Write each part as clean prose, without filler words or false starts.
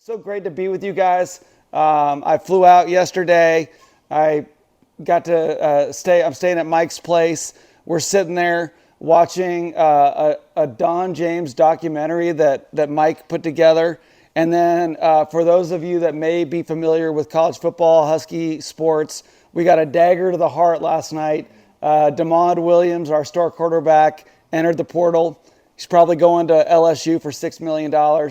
So great to be with you guys. I flew out yesterday. I got to I'm staying at Mike's place. We're sitting there watching a Don James documentary that Mike put together. And then for those of you that may be familiar with college football, Husky sports, we got a dagger to the heart last night. Damond Williams, our star quarterback, entered the portal. He's probably going to LSU for $6 million.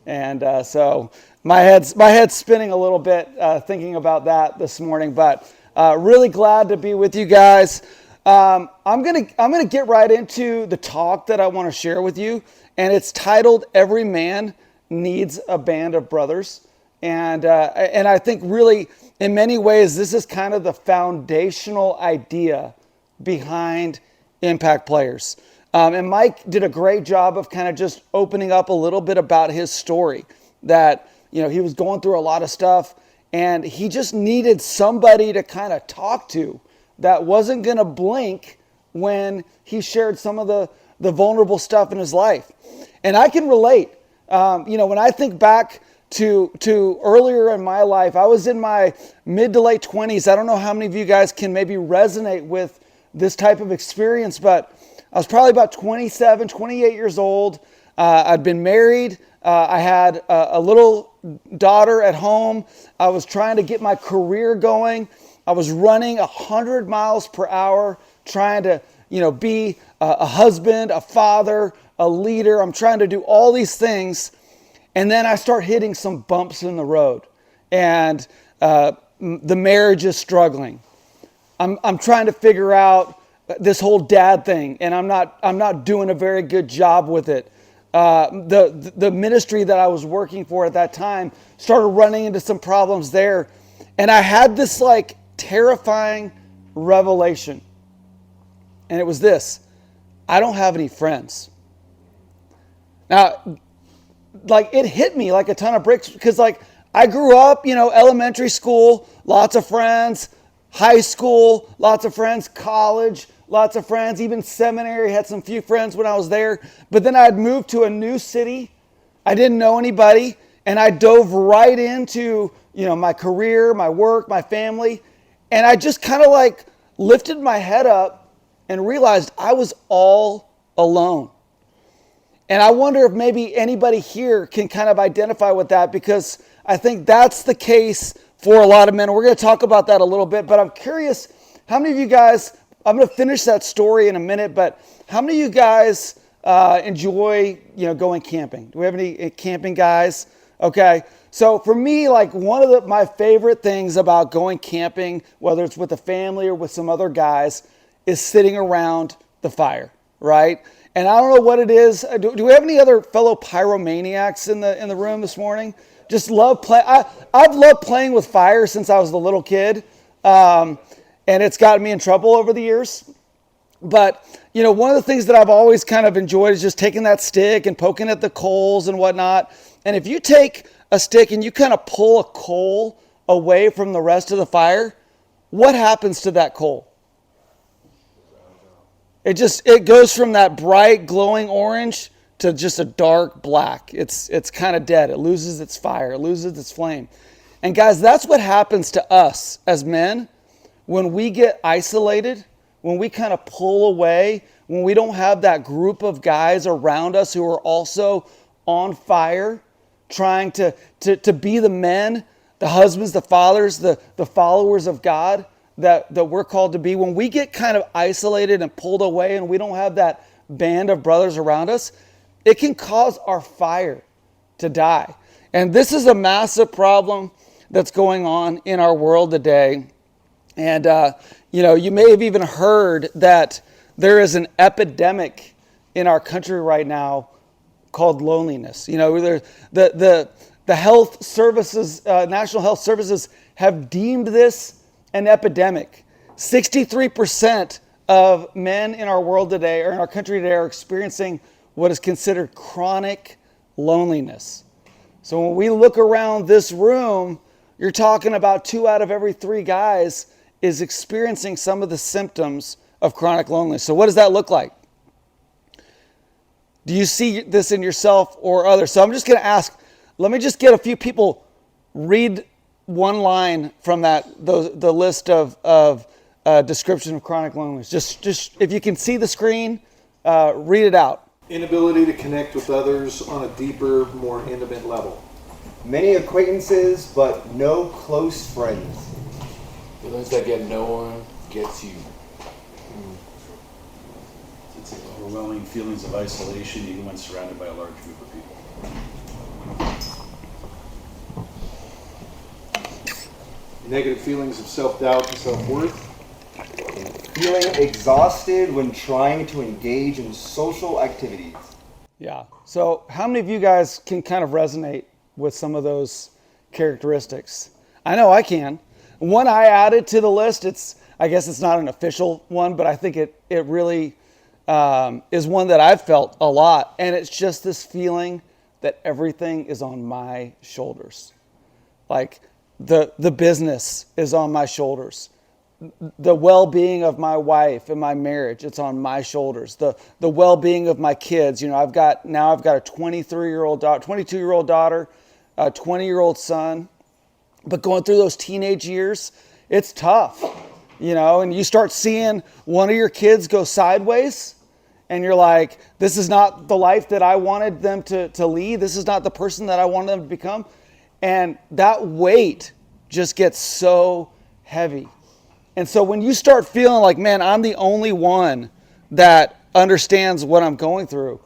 And so my head's spinning a little bit thinking about that this morning, but really glad to be with you guys. I'm gonna get right into the talk that I want to share with you, and it's titled "Every Man Needs a Band of Brothers." And I think really in many ways this is kind of the foundational idea behind impact players. And Mike did a great job of kind of just opening up a little bit about his story, that, you know, he was going through a lot of stuff and he just needed somebody to kind of talk to that wasn't going to blink when he shared some of the vulnerable stuff in his life. And I can relate. When I think back to earlier in my life, I was in my mid to late 20s. I don't know how many of you guys can maybe resonate with this type of experience, but I was probably about 27, 28 years old. I'd been married. I had a little daughter at home. I was trying to get my career going. I was running 100 miles per hour, trying to, be a husband, a father, a leader. I'm trying to do all these things. And then I start hitting some bumps in the road, and the marriage is struggling. I'm trying to figure out this whole dad thing, and I'm not doing a very good job with it. The ministry that I was working for at that time started running into some problems there, and I had this like terrifying revelation, and it was this: I don't have any friends. Now, like, it hit me like a ton of bricks, because like I grew up, elementary school, lots of friends, high school, lots of friends, college, lots of friends, even seminary, had some few friends when I was there. But then I'd moved to a new city. I didn't know anybody, and I dove right into, my career, my work, my family. And I just kind of like lifted my head up and realized I was all alone. And I wonder if maybe anybody here can kind of identify with that, because I think that's the case for a lot of men. We're going to talk about that a little bit, but I'm curious, how many of you guys, I'm going to finish that story in a minute, but how many of you guys enjoy, going camping? Do we have any camping guys? Okay. So for me, like one of my favorite things about going camping, whether it's with a family or with some other guys, is sitting around the fire, right? And I don't know what it is. Do we have any other fellow pyromaniacs in the room this morning? Just love play. I've loved playing with fire since I was a little kid, and it's gotten me in trouble over the years. But one of the things that I've always kind of enjoyed is just taking that stick and poking at the coals and whatnot. And if you take a stick and you kind of pull a coal away from the rest of the fire, what happens to that coal? It goes from that bright glowing orange to just a dark black. It's kind of dead. It loses its fire. It loses its flame. And guys, that's what happens to us as men when we get isolated, when we kind of pull away, when we don't have that group of guys around us who are also on fire, trying to be the men, the husbands, the fathers, the followers of God that we're called to be. When we get kind of isolated and pulled away and we don't have that band of brothers around us, it can cause our fire to die. And this is a massive problem that's going on in our world today. And, you may have even heard that there is an epidemic in our country right now called loneliness. The health services, National Health Services have deemed this an epidemic. 63% of men in our world today, or in our country today, are experiencing what is considered chronic loneliness. So when we look around this room, you're talking about 2 out of every 3 guys is experiencing some of the symptoms of chronic loneliness. So what does that look like? Do you see this in yourself or others? So I'm just going to ask, let me just get a few people read one line from the list of description of chronic loneliness. Just if you can see the screen, read it out. Inability to connect with others on a deeper, more intimate level. Many acquaintances, but no close friends. Feelings that get no one gets you. It's overwhelming feelings of isolation even when surrounded by a large group of people. Negative feelings of self-doubt and self-worth. Feeling exhausted when trying to engage in social activities. Yeah. So how many of you guys can kind of resonate with some of those characteristics? I know I can. One I added to the list, I guess it's not an official one, but I think it really is one that I've felt a lot. And it's just this feeling that everything is on my shoulders. Like the business is on my shoulders. The well-being of my wife and my marriage, it's on my shoulders. The well-being of my kids, I've got a 22-year-old daughter, a 20-year-old son. But going through those teenage years, it's tough, and you start seeing one of your kids go sideways, and you're like, this is not the life that I wanted them to lead. This is not the person that I wanted them to become. And that weight just gets so heavy. And so when you start feeling like, man, I'm the only one that understands what I'm going through,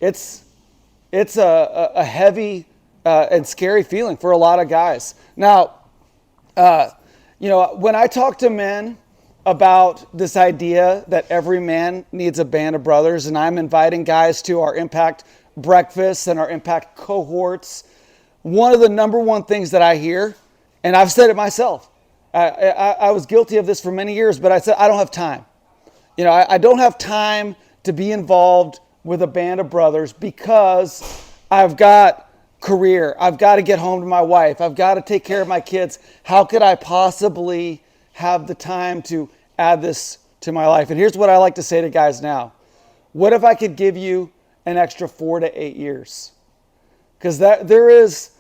it's a heavy and scary feeling for a lot of guys. Now, when I talk to men about this idea that every man needs a band of brothers, and I'm inviting guys to our Impact breakfasts and our Impact cohorts, one of the number one things that I hear, and I've said it myself, I was guilty of this for many years, but I said, I don't have time. I don't have time to be involved with a band of brothers because I've got career. I've got to get home to my wife. I've got to take care of my kids. How could I possibly have the time to add this to my life? And here's what I like to say to guys now. What if I could give you an extra 4 to 8 years? Because there is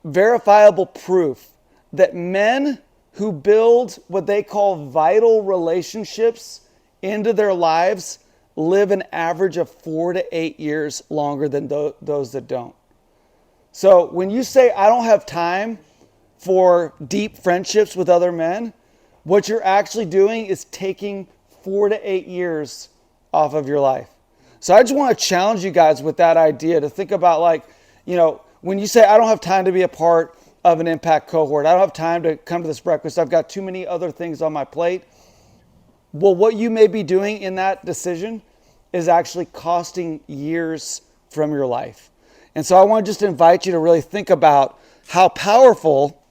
verifiable proof that men who build what they call vital relationships into their lives live an average of 4 to 8 years longer than those that don't. So when you say, I don't have time for deep friendships with other men, what you're actually doing is taking 4 to 8 years off of your life. So I just want to challenge you guys with that idea to think about when you say, I don't have time to be a part of an Impact cohort, I don't have time to come to this breakfast, I've got too many other things on my plate. Well, what you may be doing in that decision is actually costing years from your life. And so I want to just invite you to really think about how powerful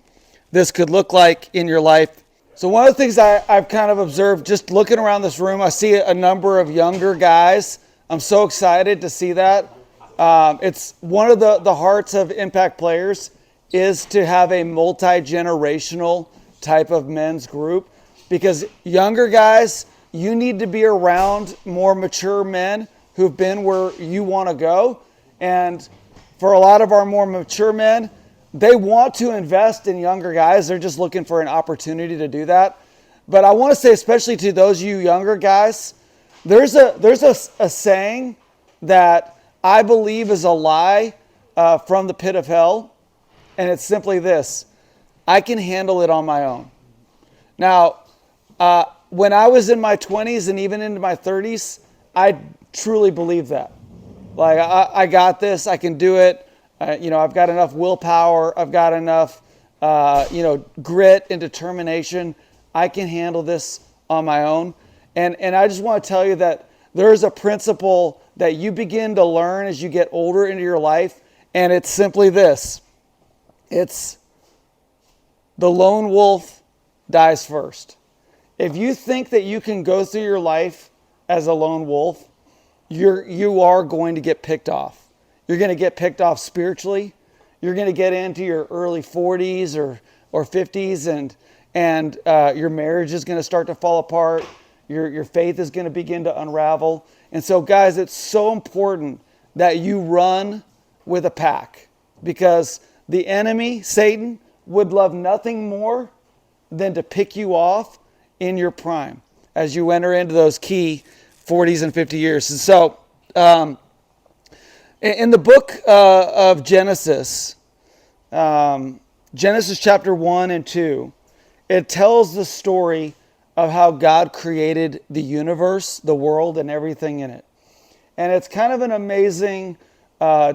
this could look like in your life. So one of the things I've kind of observed just looking around this room, I see a number of younger guys. I'm so excited to see that. It's one of the hearts of Impact players is to have a multi-generational type of men's group, because younger guys, you need to be around more mature men who've been where you want to go. And for a lot of our more mature men, they want to invest in younger guys. They're just looking for an opportunity to do that. But I want to say, especially to those of you younger guys, there's a saying that I believe is a lie from the pit of hell. And it's simply this: I can handle it on my own. Now, when I was in my 20s and even into my 30s, I truly believed that. Like, I got this, I can do it. I've got enough willpower. I've got enough, grit and determination. I can handle this on my own. And I just want to tell you that there's a principle that you begin to learn as you get older into your life. And it's simply this: it's the lone wolf dies first. If you think that you can go through your life as a lone wolf, you are going to get picked off. You're going to get picked off spiritually. You're going to get into your early 40s or 50s, and your marriage is going to start to fall apart. Your faith is going to begin to unravel. And so, guys, it's so important that you run with a pack. because the enemy, Satan, would love nothing more than to pick you off in your prime as you enter into those key 40s and 50 years. And so in the book of Genesis, Genesis chapter 1 and 2, it tells the story of how God created the universe, the world, and everything in it. And it's kind of an amazing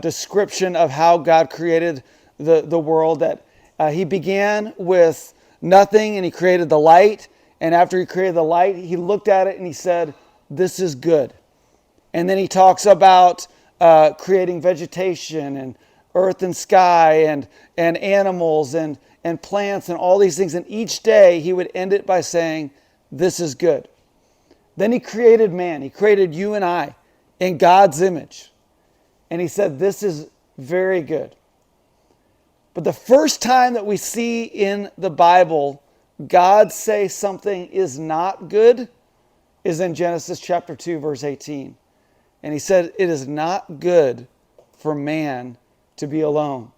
description of how God created the world, that he began with nothing and he created the light. And after he created the light, he looked at it and he said, this is good. And then he talks about creating vegetation and earth and sky and animals and plants and all these things. And each day he would end it by saying, this is good. Then he created man. He created you and I in God's image. And he said, this is very good. But the first time that we see in the Bible God say something is not good is in Genesis chapter 2, verse 18. And he said, it is not good for man to be alone.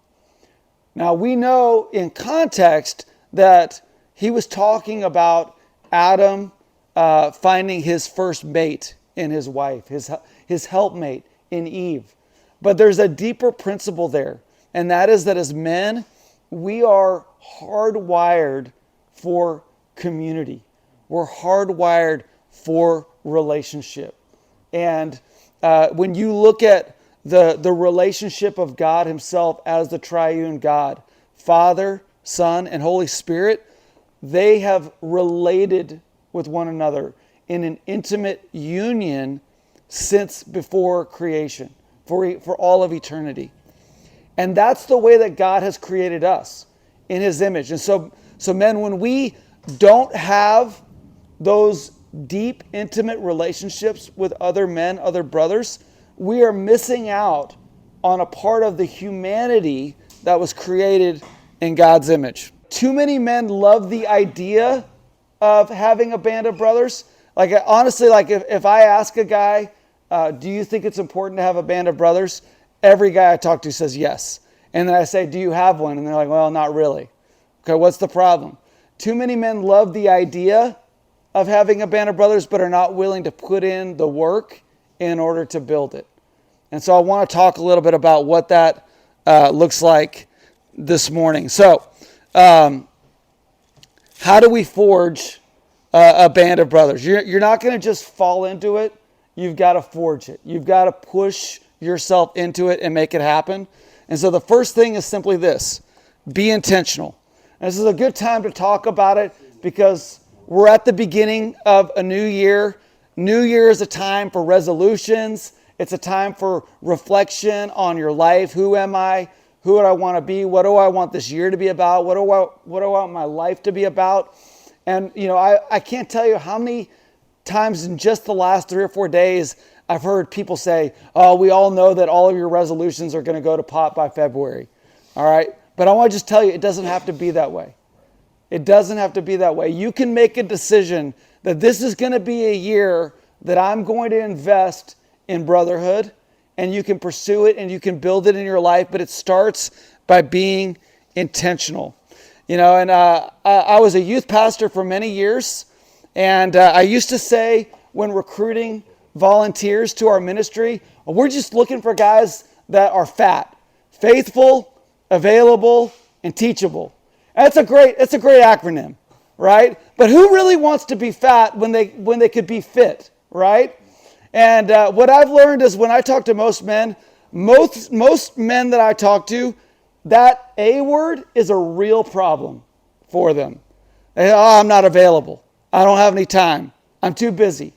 Now we know in context that he was talking about Adam finding his first mate in his wife, his helpmate in Eve. But there's a deeper principle there, and that is that as men, we are hardwired for community. We're hardwired for relationship. And when you look at the relationship of God himself as the triune God, Father, Son, and Holy Spirit, they have related with one another in an intimate union since before creation, for all of eternity. And that's the way that God has created us in his image. And so men, when we don't have those deep, intimate relationships with other men, other brothers, we are missing out on a part of the humanity that was created in God's image. Too many men love the idea of having a band of brothers. Like, honestly, like if I ask a guy, do you think it's important to have a band of brothers? Every guy I talk to says yes. And then I say, do you have one? And they're like, well, not really. Okay, what's the problem? Too many men love the idea of having a band of brothers, but are not willing to put in the work in order to build it. And so I want to talk a little bit about what that looks like this morning. So, how do we forge a band of brothers? You're not going to just fall into it. You've got to forge it. You've got to push yourself into it and make it happen. And so the first thing is simply this: be intentional. And this is a good time to talk about it because we're at the beginning of a new year. New Year is a time for resolutions. It's a time for reflection on your life. Who am I? Who do I want to be? What do I want this year to be about? What do I want my life to be about? And, you know, I can't tell you how many times in just the last 3 or 4 days I've heard people say, oh, we all know that all of your resolutions are going to go to pot by February. All right? But I want to just tell you, it doesn't have to be that way. It doesn't have to be that way. You can make a decision that this is going to be a year that I'm going to invest in brotherhood, and you can pursue it and you can build it in your life, but it starts by being intentional. You know, and I was a youth pastor for many years, and I used to say when recruiting volunteers to our ministry, we're just looking for guys that are fat, faithful, available, and teachable. It's a great acronym, right? But who really wants to be fat when they could be fit, right? And what I've learned is when I talk to most men, most men that I talk to, that A word is a real problem for them. I'm not available. I don't have any time. I'm too busy.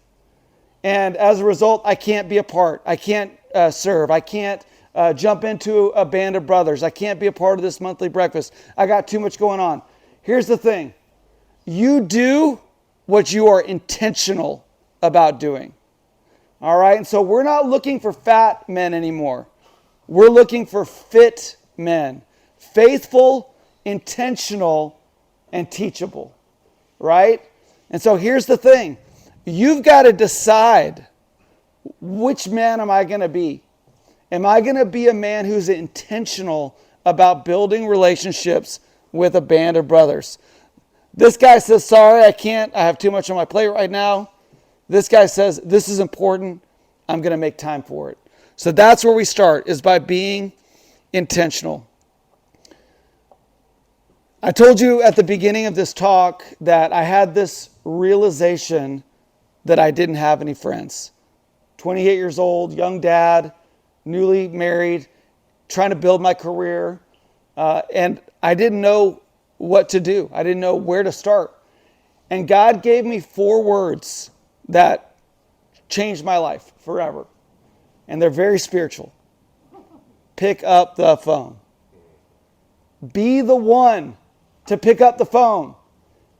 And as a result, I can't be a part. I can't serve. I can't jump into a band of brothers. I can't be a part of this monthly breakfast. I got too much going on. Here's the thing. You do what you are intentional about doing. All right? And so we're not looking for fat men anymore. We're looking for fit men. Faithful, intentional, and teachable. Right? And so here's the thing. You've got to decide, which man am I going to be? Am I going to be a man who's intentional about building relationships with a band of brothers. This guy says, sorry, I can't. I have too much on my plate right now. This guy says, this is important. I'm going to make time for it. So that's where we start, is by being intentional. I told you at the beginning of this talk that I had this realization that I didn't have any friends. 28 years old, young dad, newly married, trying to build my career. And I didn't know what to do. I didn't know where to start. And God gave me 4 words that changed my life forever. And they're very spiritual. Pick up the phone. Be the one to pick up the phone,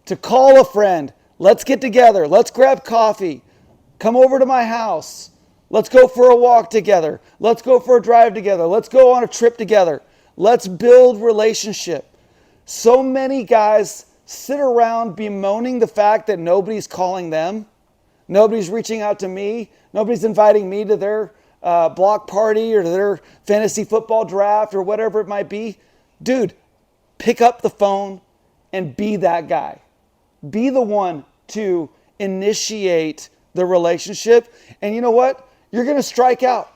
to call a friend. Let's get together. Let's grab coffee. Come over to my house. Let's go for a walk together. Let's go for a drive together. Let's go on a trip together. Let's build relationship. So many guys sit around bemoaning the fact that nobody's calling them. Nobody's reaching out to me. Nobody's inviting me to their block party or to their fantasy football draft or whatever it might be. Dude, pick up the phone and be that guy. Be the one to initiate the relationship. And you know what? You're going to strike out.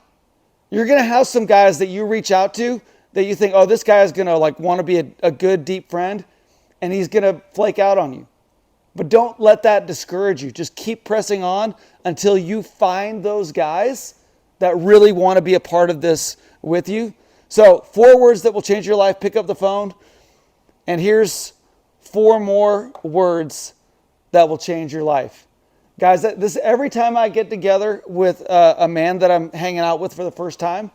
You're going to have some guys that you reach out to that you think, oh, this guy is going to want to be a good, deep friend, and he's going to flake out on you. But don't let that discourage you. Just keep pressing on until you find those guys that really want to be a part of this with you. So 4 words that will change your life. Pick up the phone. And here's 4 more words that will change your life. Guys, every time I get together with a man that I'm hanging out with for the first time,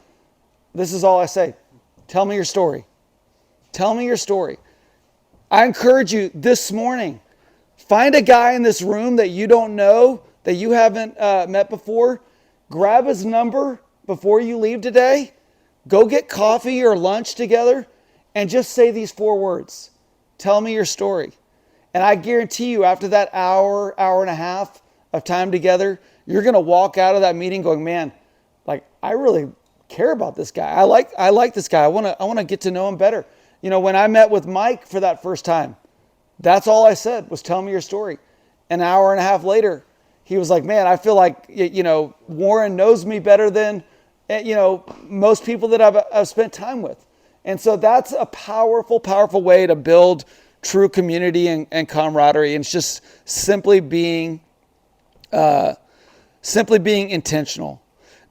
this is all I say. Tell me your story. Tell me your story. I encourage you this morning, find a guy in this room that you don't know, that you haven't met before. Grab his number before you leave today. Go get coffee or lunch together and just say these 4 words. Tell me your story. And I guarantee you, after that hour and a half of time together, you're going to walk out of that meeting going, man, I really care about this guy. I like this guy. I want to get to know him better. You know, when I met with Mike for that first time, that's all I said was, tell me your story. An hour and a half later, he was like, man, I feel like, Warren knows me better than, most people that I've spent time with. And so that's a powerful, powerful way to build true community and camaraderie. And it's just simply being intentional.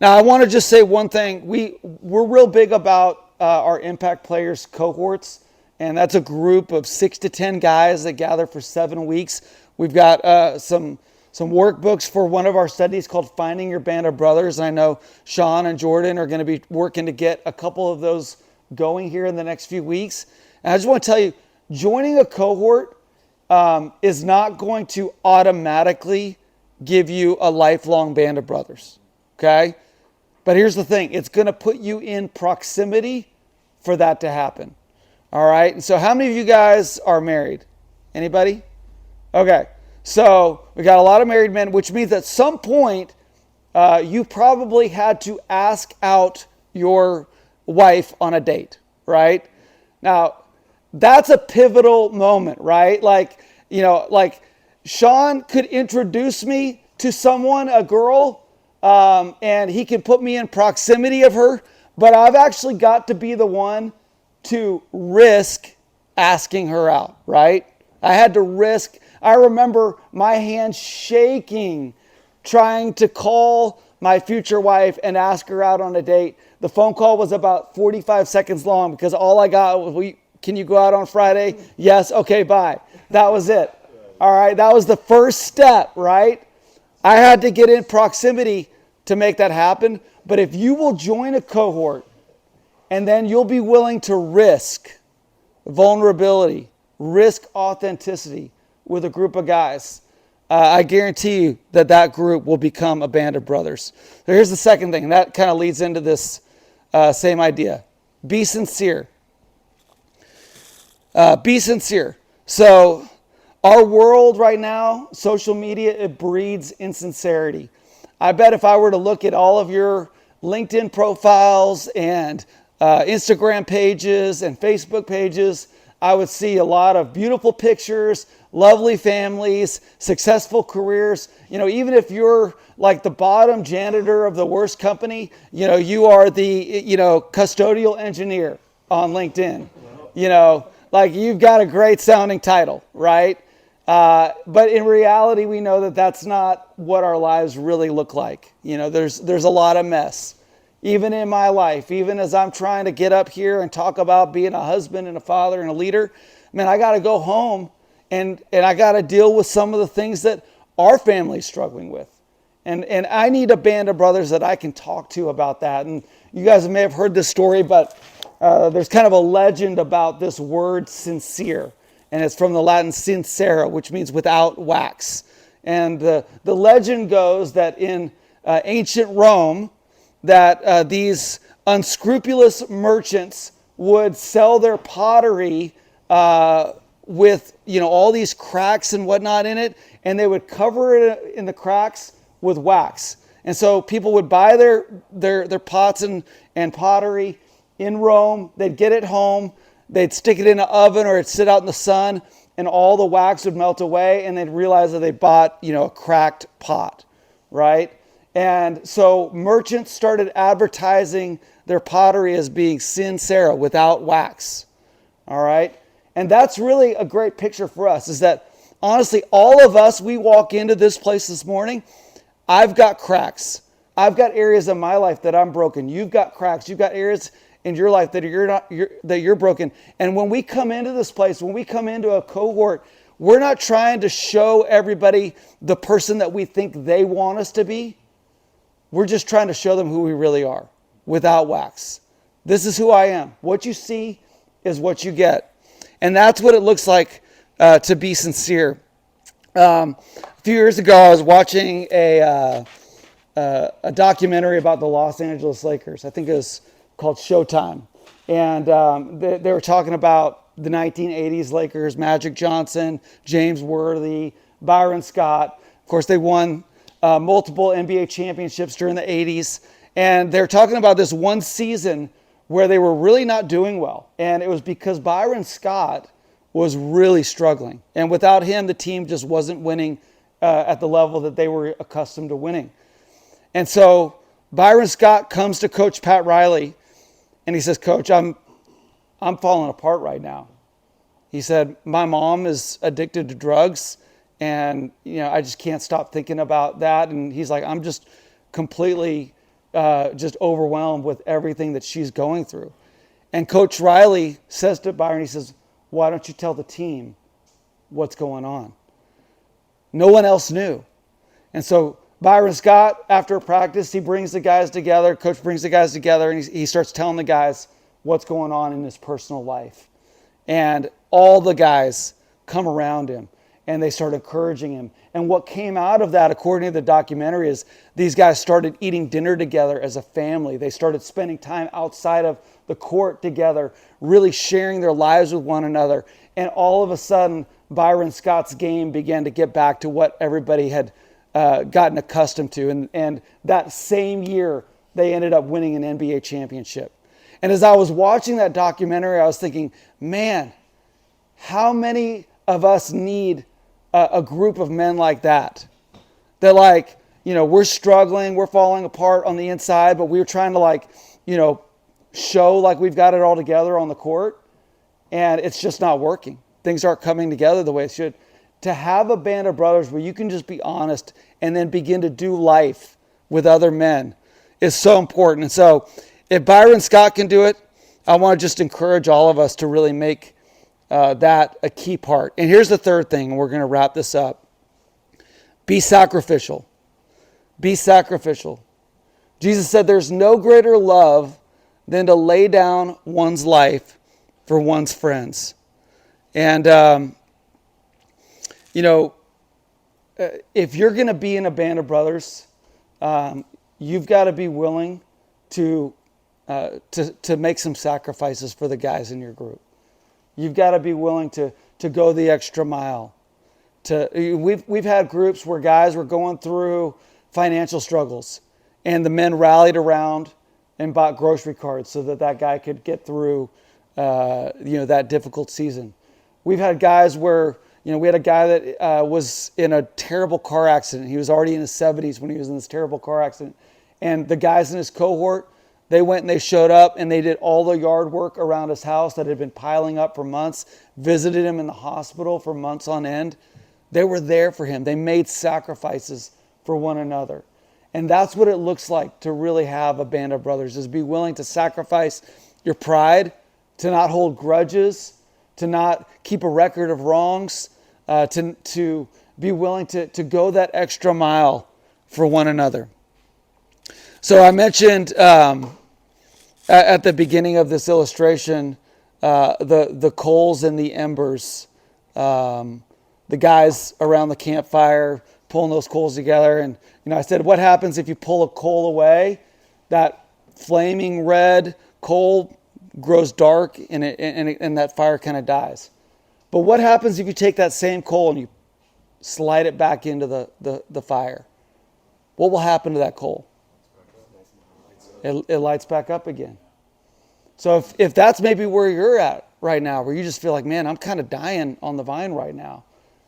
Now, I want to just say one thing. We're real big about our Impact Players cohorts, and that's a group of 6 to 10 guys that gather for 7 weeks. We've got some workbooks for one of our studies called Finding Your Band of Brothers. And I know Sean and Jordan are going to be working to get a couple of those going here in the next few weeks. And I just want to tell you, joining a cohort is not going to automatically give you a lifelong band of brothers, okay? But here's the thing. It's going to put you in proximity for that to happen, all right? And so how many of you guys are married? Anybody? Okay. So we got a lot of married men, which means at some point you probably had to ask out your wife on a date, right? Now, that's a pivotal moment, right? Like Sean could introduce me to someone, a girl, and he can put me in proximity of her, but I've actually got to be the one to risk asking her out, right? I had to risk. I remember my hands shaking trying to call my future wife and ask her out on a date. The phone call was about 45 seconds long because all I got was, can you go out on Friday? Yes. Okay, bye. That was it. All right. That was the first step, right? I had to get in proximity to make that happen. But if you will join a cohort and then you'll be willing to risk vulnerability, risk authenticity with a group of guys, I guarantee you that group will become a band of brothers. So here's the second thing, and that kind of leads into this same idea. Be sincere. Be sincere. So our world right now, social media, it breeds insincerity. I bet if I were to look at all of your LinkedIn profiles and Instagram pages and Facebook pages, I would see a lot of beautiful pictures, lovely families, successful careers. Even if you're like the bottom janitor of the worst company, you are the, custodial engineer on LinkedIn. Like you've got a great sounding title, right? But in reality, we know that that's not what our lives really look like. There's a lot of mess. Even in my life, even as I'm trying to get up here and talk about being a husband and a father and a leader, man, I got to go home and I got to deal with some of the things that our family's struggling with. And I need a band of brothers that I can talk to about that. And you guys may have heard this story, but there's kind of a legend about this word sincere. And it's from the Latin sincera, which means without wax. And the legend goes that in ancient Rome, that these unscrupulous merchants would sell their pottery with all these cracks and whatnot in it, and they would cover it in the cracks with wax. And so people would buy their pots and pottery in Rome. They'd get it home, they'd stick it in an oven or it'd sit out in the sun, and all the wax would melt away, and they'd realize that they bought a cracked pot, right? And so merchants started advertising their pottery as being sincera, without wax. All right? And that's really a great picture for us, is that honestly, all of us, we walk into this place this morning, I've got cracks. I've got areas in my life that I'm broken. You've got cracks. You've got areas in your life that you're broken. And when we come into this place, when we come into a cohort, we're not trying to show everybody the person that we think they want us to be. We're just trying to show them who we really are, without wax. This is who I am. What you see is what you get. And that's what it looks like to be sincere. A few years ago, I was watching a documentary about the Los Angeles Lakers. I think it was called Showtime. And they were talking about the 1980s Lakers, Magic Johnson, James Worthy, Byron Scott. Of course, they won multiple NBA championships during the 80s. And they're talking about this one season where they were really not doing well. And it was because Byron Scott was really struggling. And without him, the team just wasn't winning at the level that they were accustomed to winning. And so Byron Scott comes to Coach Pat Riley and he says, "Coach, I'm falling apart right now." He said, "My mom is addicted to drugs. And, I just can't stop thinking about that." And he's like, "I'm just completely just overwhelmed with everything that she's going through." And Coach Riley says to Byron, he says, "Why don't you tell the team what's going on?" No one else knew. And so Byron Scott, after practice, he brings the guys together. Coach brings the guys together, and he starts telling the guys what's going on in his personal life. And all the guys come around him. And they start encouraging him. And what came out of that, according to the documentary, is these guys started eating dinner together as a family. They started spending time outside of the court together, really sharing their lives with one another. And all of a sudden, Byron Scott's game began to get back to what everybody had gotten accustomed to. And that same year, they ended up winning an NBA championship. And as I was watching that documentary, I was thinking, man, how many of us need a group of men like that? That we're struggling, we're falling apart on the inside, but we're trying to show like we've got it all together on the court, and it's just not working. Things aren't coming together the way it should. To have a band of brothers where you can just be honest and then begin to do life with other men is so important. And so if Byron Scott can do it, I want to just encourage all of us to really make that a key part. And here's the third thing, and we're going to wrap this up. Be sacrificial. Be sacrificial. Jesus said there's no greater love than to lay down one's life for one's friends. And, if you're going to be in a band of brothers, you've got to be willing to make some sacrifices for the guys in your group. You've got to be willing to go the extra mile. We've had groups where guys were going through financial struggles, and the men rallied around and bought grocery cards so that that guy could get through, that difficult season. We've had guys where, we had a guy that was in a terrible car accident. He was already in his 70s when he was in this terrible car accident. And the guys in his cohort, they went and they showed up and they did all the yard work around his house that had been piling up for months, visited him in the hospital for months on end. They were there for him. They made sacrifices for one another. And that's what it looks like to really have a band of brothers, is be willing to sacrifice your pride, to not hold grudges, to not keep a record of wrongs, to be willing to go that extra mile for one another. So I mentioned at the beginning of this illustration the coals and the embers, the guys around the campfire pulling those coals together. And I said, what happens if you pull a coal away? That flaming red coal grows dark and that fire kind of dies. But what happens if you take that same coal and you slide it back into the fire? What will happen to that coal? It lights back up again. So if that's maybe where you're at right now, where you just feel like, man, I'm kind of dying on the vine right now.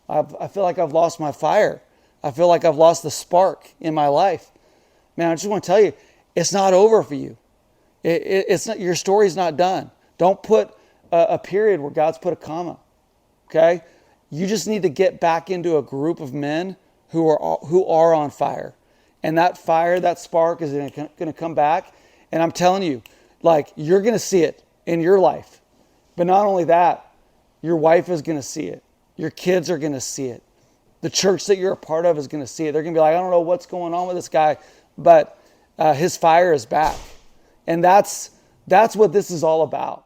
I feel like I've lost my fire. I feel like I've lost the spark in my life. Man, I just want to tell you, it's not over for you. It's not, your story's not done. Don't put a period where God's put a comma. Okay? You just need to get back into a group of men who are on fire. And that fire, that spark is going to come back. And I'm telling you, like, you're going to see it in your life. But not only that, your wife is going to see it. Your kids are going to see it. The church that you're a part of is going to see it. They're going to be like, I don't know what's going on with this guy, but his fire is back. And that's what this is all about.